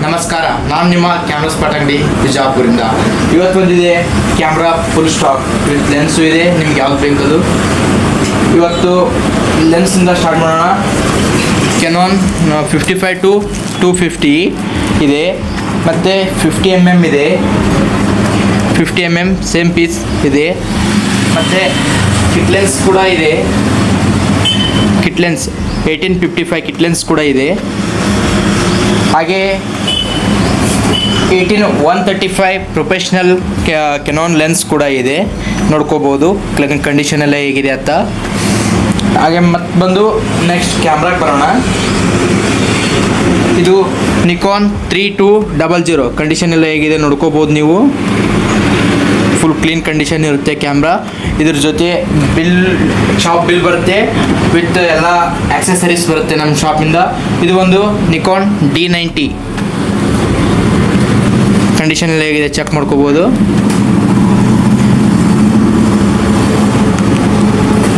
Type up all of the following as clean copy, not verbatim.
ನಮಸ್ಕಾರ, ನಾನು ನಿಮ್ಮ ಕ್ಯಾಮ್ರಾ ಸ್ಪಾಟ್ ಅಂಗಡಿ ಬಿಜಾಪುರಿಂದ. ಇವತ್ತು ಬಂದಿದೆ camera full stack with lens ಇದೆ. ನಿಮ್ಗೆ ಯಾವ್ದು ಬೇಕದು. ಇವತ್ತು ಲೆನ್ಸಿಂದ ಸ್ಟಾರ್ಟ್ ಮಾಡೋಣ. ಕೆನಾನ್ 55-250 ಇದೆ, ಮತ್ತು 50mm ಇದೆ, 50mm ಸೇಮ್ ಪೀಸ್ ಇದೆ, ಮತ್ತು ಕಿಟ್ ಲೆನ್ಸ್ ಕೂಡ ಇದೆ. ಕಿಟ್ ಲೆನ್ಸ್ 1855 ಕಿಟ್ ಲೆನ್ಸ್ ಕೂಡ ಇದೆ. ಹಾಗೆ 135 ಪ್ರೊಫೆಷ್ನಲ್ ಕೆನಾನ್ ಲೆನ್ಸ್ ಕೂಡ ಇದೆ. ನೋಡ್ಕೋಬೋದು ಕಂಡೀಷನ್ ಎಲ್ಲ ಹೇಗಿದೆ ಅಂತ. ಹಾಗೆ ಮತ್ತೆ ಬಂದು ನೆಕ್ಸ್ಟ್ ಕ್ಯಾಮ್ರಾಗೆ ಬರೋಣ. ಇದು ನಿಕಾನ್ 3200 ಕಂಡೀಷನ್ ಎಲ್ಲ ಹೇಗಿದೆ ನೋಡ್ಕೋಬೋದು ನೀವು. ಫುಲ್ ಕ್ಲೀನ್ ಕಂಡೀಷನ್ ಇರುತ್ತೆ ಕ್ಯಾಮ್ರಾ. ಇದ್ರ ಜೊತೆ ಶಾಪ್ ಬಿಲ್ ಬರುತ್ತೆ, ವಿತ್ ಎಲ್ಲ ಆಕ್ಸೆಸರೀಸ್ ಬರುತ್ತೆ ನಮ್ಮ ಶಾಪಿಂದ. ಇದು ಒಂದು ನಿಕಾನ್ D90 ಕಂಡೀಷನ್ ಎಲ್ಲ ಹೇಗಿದೆ ಚೆಕ್ ಮಾಡ್ಕೋಬೋದು.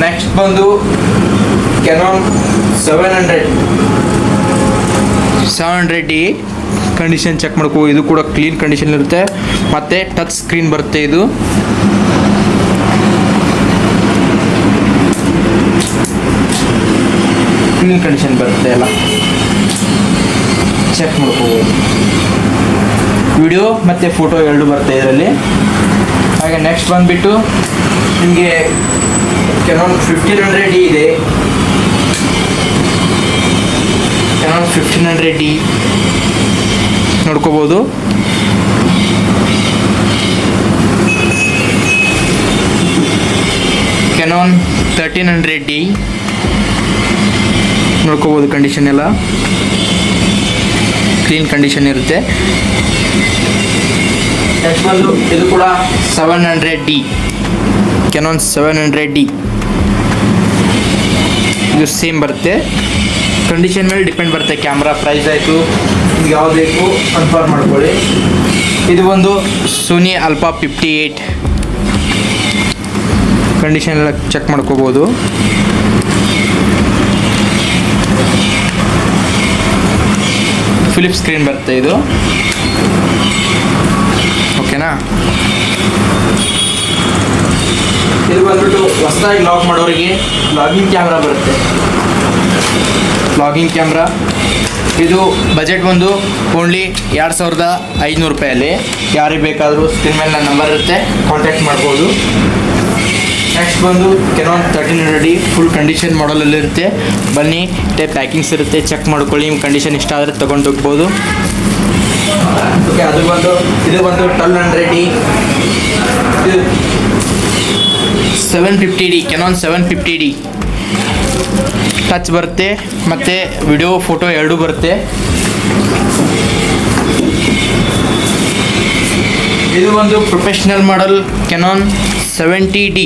ನೆಕ್ಸ್ಟ್ ಬಂದು ಕೆನಾನ್ 700D ಕಂಡೀಷನ್ ಚೆಕ್ ಮಾಡ್ಕೋಬೋದು. ಇದು ಕೂಡ ಕ್ಲೀನ್ ಕಂಡೀಷನ್ ಇರುತ್ತೆ, ಮತ್ತು ಟಚ್ ಸ್ಕ್ರೀನ್ ಬರುತ್ತೆ. ಇದು ಕ್ಲೀನ್ ಕಂಡೀಷನ್ ಬರುತ್ತೆ, ಎಲ್ಲ ಚೆಕ್ ಮಾಡ್ಕೋಬೋದು. ವಿಡಿಯೋ ಮತ್ತು ಫೋಟೋ ಎರಡು ಬರುತ್ತೆ ಇದರಲ್ಲಿ. ಹಾಗೆ ನೆಕ್ಸ್ಟ್ ಬಂದುಬಿಟ್ಟು ನಿಮಗೆ ಕೆನಾನ್ 1500D ಇದೆ. ಕೆನಾನ್ 1500D ನೋಡ್ಕೋಬೋದು. ಕೆನಾನ್ 1300D ನೋಡ್ಕೋಬೋದು. ಕಂಡೀಷನ್ ಎಲ್ಲ ಕ್ಲೀನ್ ಕಂಡೀಷನ್ ಇರುತ್ತೆ. ನೆಕ್ಸ್ಟ್ ಬಂದು ಇದು ಕೂಡ 700D, ಕೆನಾನ್ 700D. ಇದು ಸೇಮ್ ಬರುತ್ತೆ, ಕಂಡೀಷನ್ ಮೇಲೆ ಡಿಪೆಂಡ್ ಬರುತ್ತೆ. ಕ್ಯಾಮ್ರಾ ಪ್ರೈಸ್ ಆಯಿತು, ನಿಮ್ಗೆ ಯಾವ್ದು ಬೇಕು ಕನ್ಫರ್ಮ್ ಮಾಡ್ಕೊಳ್ಳಿ. ಇದು ಒಂದು ಸೋನಿ ಆಲ್ಫಾ 58 ಕಂಡೀಷನ್ ಎಲ್ಲ ಚೆಕ್ ಮಾಡ್ಕೋಬೋದು. ಫಿಲಿಪ್ ಸ್ಕ್ರೀನ್ ಬರುತ್ತೆ ಇದು, ಓಕೆನಾ. ಇದು ಬಂದ್ಬಿಟ್ಟು ಹೊಸದಾಗಿ ಲಾಕ್ ಮಾಡೋರಿಗೆ ಲಾಗಿಂಗ್ ಕ್ಯಾಮ್ರಾ ಬರುತ್ತೆ. ಲಾಗಿಂಗ್ ಕ್ಯಾಮ್ರಾ ಇದು ಬಜೆಟ್ ಬಂದು ಓನ್ಲಿ 2500 ರೂಪಾಯಲ್ಲಿ. ಯಾರಿಗೆ ಬೇಕಾದರೂ ಸ್ಕ್ರೀನ್ ಮೇಲೆ ನನ್ನ ನಂಬರ್ ಇರುತ್ತೆ, ಕಾಂಟ್ಯಾಕ್ಟ್ ಮಾಡ್ಬೋದು. ನೆಕ್ಸ್ಟ್ ಬಂದು ಕೆನಾನ್ 1300D ಫುಲ್ ಕಂಡೀಷನ್ ಮಾಡಲಲ್ಲಿ ಇರುತ್ತೆ. ಬನ್ನಿ, ಪ್ಯಾಕಿಂಗ್ಸ್ ಇರುತ್ತೆ, ಚೆಕ್ ಮಾಡ್ಕೊಳ್ಳಿ. ನಿಮ್ಮ ಕಂಡೀಷನ್ ಇಷ್ಟ ಆದರೆ ತೊಗೊಂಡು ಹೋಗ್ಬೋದು. ಓಕೆ, ಇದು ಬಂದು 1200D, 750D, Canon 750D touch ಬರುತ್ತೆ, ಮತ್ತು ವಿಡಿಯೋ ಫೋಟೋ ಎರಡೂ ಬರುತ್ತೆ. ಇದು ಒಂದು ಪ್ರೊಫೆಷ್ನಲ್ ಮಾಡಲ್ ಕೆನಾನ್ 70D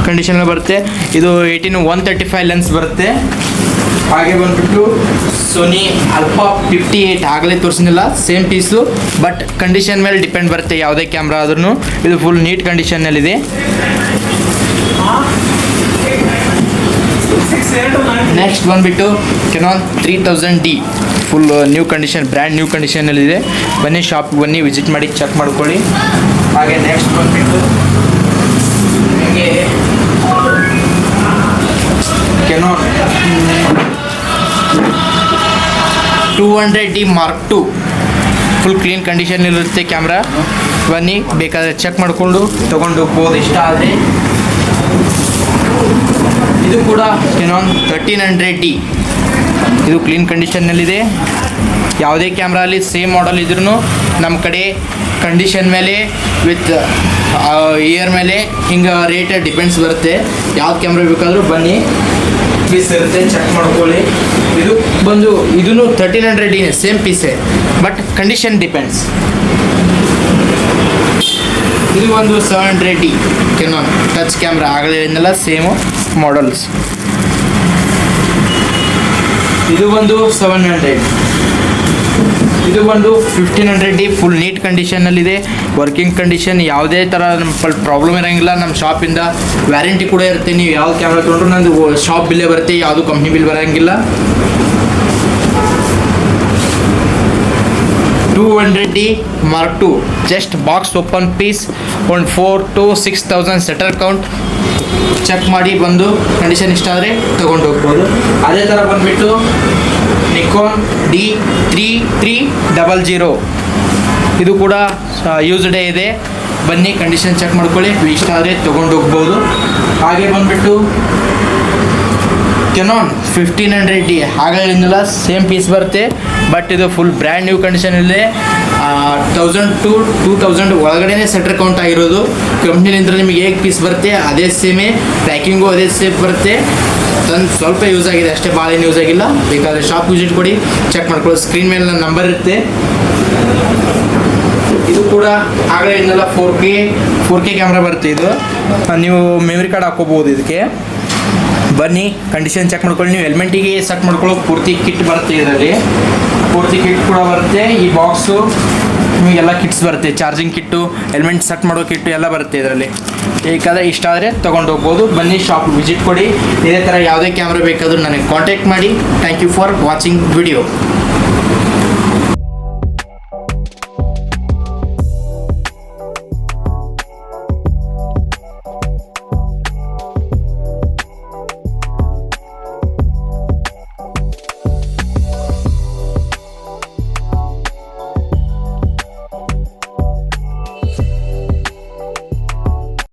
ಕಂಡೀಷನ್ ಬರುತ್ತೆ. ಇದು 135 ಲೆನ್ಸ್ ಬರುತ್ತೆ. ಹಾಗೆ ಬಂದ್ಬಿಟ್ಟು ಸೋನಿ ಆಲ್ಫಾ 58 ಆಗಲೇ ತೋರಿಸಿದ್ನಲ್ಲ, ಸೇಮ್ ಪೀಸು, ಬಟ್ ಕಂಡೀಷನ್ ಮೇಲೆ ಡಿಪೆಂಡ್ ಬರುತ್ತೆ ಯಾವುದೇ ಕ್ಯಾಮ್ರಾ ಆದ್ರೂ. ಇದು ಫುಲ್ ನೀಟ್ ಕಂಡೀಷನ್ನಲ್ಲಿದೆ. ನೆಕ್ಸ್ಟ್ ಬಂದುಬಿಟ್ಟು Canon 3000D full new condition, brand new ಕಂಡೀಷನಲ್ಲಿದೆ. ಬನ್ನಿ, ಶಾಪ್ಗೆ ಬನ್ನಿ, ವಿಸಿಟ್ ಮಾಡಿ ಚೆಕ್ ಮಾಡ್ಕೊಳ್ಳಿ. ಹಾಗೆ ನೆಕ್ಸ್ಟ್ ಬಂದುಬಿಟ್ಟು ನಿಮಗೆ Canon 200D Mark II full clean condition ಇರುತ್ತೆ ಕ್ಯಾಮ್ರಾ. ಬನ್ನಿ, ಬೇಕಾದರೆ ಚೆಕ್ ಮಾಡಿಕೊಂಡು ತೊಗೊಂಡು ಹೋಗ್ಬೋದು ಇಷ್ಟ ಆದರೆ. ಇದು ಕೂಡ ಕೆನಾನ್ 1300D, ಇದು ಕ್ಲೀನ್ ಕಂಡೀಷನ್ನಲ್ಲಿದೆ. ಯಾವುದೇ ಕ್ಯಾಮ್ರಾ ಅಲ್ಲಿ ಸೇಮ್ ಮಾಡಲ್ ಇದ್ರೂ ನಮ್ಮ ಕಡೆ ಕಂಡೀಷನ್ ಮೇಲೆ ವಿತ್ ಇಯರ್ ಮೇಲೆ ಹಿಂಗೆ ರೇಟ್ ಡಿಪೆಂಡ್ಸ್ ಬರುತ್ತೆ. ಯಾವ್ದು ಕ್ಯಾಮ್ರಾ ಬೇಕಾದರೂ ಬನ್ನಿ, ಪೀಸ್ ಇರುತ್ತೆ, ಚೆಕ್ ಮಾಡ್ಕೊಳ್ಳಿ. ಇದು ಬಂದು ಇದೂ 1300D ಸೇಮ್ ಪೀಸೇ, ಬಟ್ ಕಂಡೀಷನ್ ಡಿಪೆಂಡ್ಸ್. ಇದು ಒಂದು 700D ಕೆನಾನ್ ಟಚ್ ಕ್ಯಾಮ್ರಾ, ಆಗಲಿಲ್ಲ ಸೇಮು ಮಾಡಲ್ಸ್. ಇದು ಒಂದು 700. ಇದು ಬಂದು 1500D ಫುಲ್ ನೀಟ್ ಕಂಡೀಷನಲ್ಲಿದೆ, ವರ್ಕಿಂಗ್ ಕಂಡೀಷನ್. ಯಾವುದೇ ಥರ ನಮ್ಮ ಪ್ರಾಬ್ಲಮ್ ಇರೋಂಗಿಲ್ಲ. ನಮ್ಮ ಶಾಪಿಂದ ವ್ಯಾರಂಟಿ ಕೂಡ ಇರುತ್ತೆ. ನೀವು ಯಾವ ಕ್ಯಾಮ್ರಾ ತೊಗೊಂಡ್ರು ನಂದು ಶಾಪ್ ಬಿಲ್ಲೇ ಬರುತ್ತೆ, ಯಾವುದು ಕಂಪ್ನಿ ಬಿಲ್ ಬರೋಂಗಿಲ್ಲ. 200D Mark II, just box open piece, ಒಂದು 4 to 6,000 ಸೆಟರ್ ಕೌಂಟ್. ಚೆಕ್ ಮಾಡಿ ಬಂದು ಕಂಡೀಷನ್ ಇಷ್ಟ ಆದರೆ ತೊಗೊಂಡು ಹೋಗ್ಬೋದು. ಅದೇ ಥರ ಬಂದುಬಿಟ್ಟು ನಿಕೋನ್ D3300, ಇದು ಕೂಡ ಯೂಸ್ಡೇ ಇದೆ. ಬನ್ನಿ ಕಂಡೀಷನ್ ಚೆಕ್ ಮಾಡ್ಕೊಳ್ಳಿ, ಇಷ್ಟ ಆದರೆ ತೊಗೊಂಡು ಹೋಗ್ಬೋದು. ಹಾಗೆ ಬಂದುಬಿಟ್ಟು ಕೆನಾನ್ 1500D, ಹಾಗಳಿಂದಲ್ಲ ಸೇಮ್ ಪೀಸ್ ಬರುತ್ತೆ, ಬಟ್ ಇದು ಫುಲ್ ಬ್ರ್ಯಾಂಡ್ ನ್ಯೂ ಕಂಡೀಷನ್ ಇದೆ. 1000 to 2000 ಒಳಗಡೆ ಸೆಟರ್ ಕೌಂಟ್ ಆಗಿರೋದು. ಕಂಪ್ನಿಲಿಂದ ನಿಮಗೆ ಹೇಗೆ ಪೀಸ್ ಬರುತ್ತೆ ಅದೇ ಸೇಮೇ, ಪ್ಯಾಕಿಂಗು ಅದೇ ಸೇಮ್ ಬರುತ್ತೆ. ಸ್ವಲ್ಪ ಯೂಸ್ ಆಗಿದೆ ಅಷ್ಟೇ, ಭಾಳ ಏನು ಯೂಸ್ ಆಗಿಲ್ಲ. ಬೇಕಾದರೆ ಶಾಪ್ ವಿಸಿಟ್ ಕೊಡಿ, ಚೆಕ್ ಮಾಡ್ಕೊಳ್ಳಿ. ಸ್ಕ್ರೀನ್ ಮೇಲೆ ನನ್ನ ನಂಬರ್ ಇರುತ್ತೆ. ಇದು ಕೂಡ ಆಗಲಿಂದಲ್ಲ 4K ಕ್ಯಾಮ್ರಾ ಬರುತ್ತೆ. ಇದು ನೀವು ಮೆಮರಿ ಕಾರ್ಡ್ ಹಾಕೋಬೋದು ಇದಕ್ಕೆ. ಬನ್ನಿ ಕಂಡೀಷನ್ ಚೆಕ್ ಮಾಡ್ಕೊಳ್ಳಿ. ನೀವು ಹೆಲ್ಮೆಟಿಗೆ ಸೆಟ್ ಮಾಡ್ಕೊಳ್ಳೋಕೆ ಪೂರ್ತಿ ಕಿಟ್ ಬರುತ್ತೆ, ಇದರಲ್ಲಿ ಪೂರ್ತಿ ಕಿಟ್ ಕೂಡ ಬರುತ್ತೆ. ಈ ಬಾಕ್ಸು ನಿಮಗೆಲ್ಲ ಕಿಟ್ಸ್ ಬರುತ್ತೆ, ಚಾರ್ಜಿಂಗ್ ಕಿಟ್ಟು, ಹೆಲ್ಮೆಟ್ ಸೆಟ್ ಮಾಡೋ ಕಿಟ್ಟು ಎಲ್ಲ ಬರುತ್ತೆ ಇದರಲ್ಲಿ. ಬೇಕಾದರೆ ಇಷ್ಟ ಆದರೆ ತೊಗೊಂಡು ಹೋಗ್ಬೋದು. ಬನ್ನಿ ಶಾಪ್ ವಿಸಿಟ್ ಕೊಡಿ. ಇದೇ ಥರ ಯಾವುದೇ ಕ್ಯಾಮ್ರಾ ಬೇಕಾದರೂ ನನಗೆ ಕಾಂಟ್ಯಾಕ್ಟ್ ಮಾಡಿ. Thank you for watching video.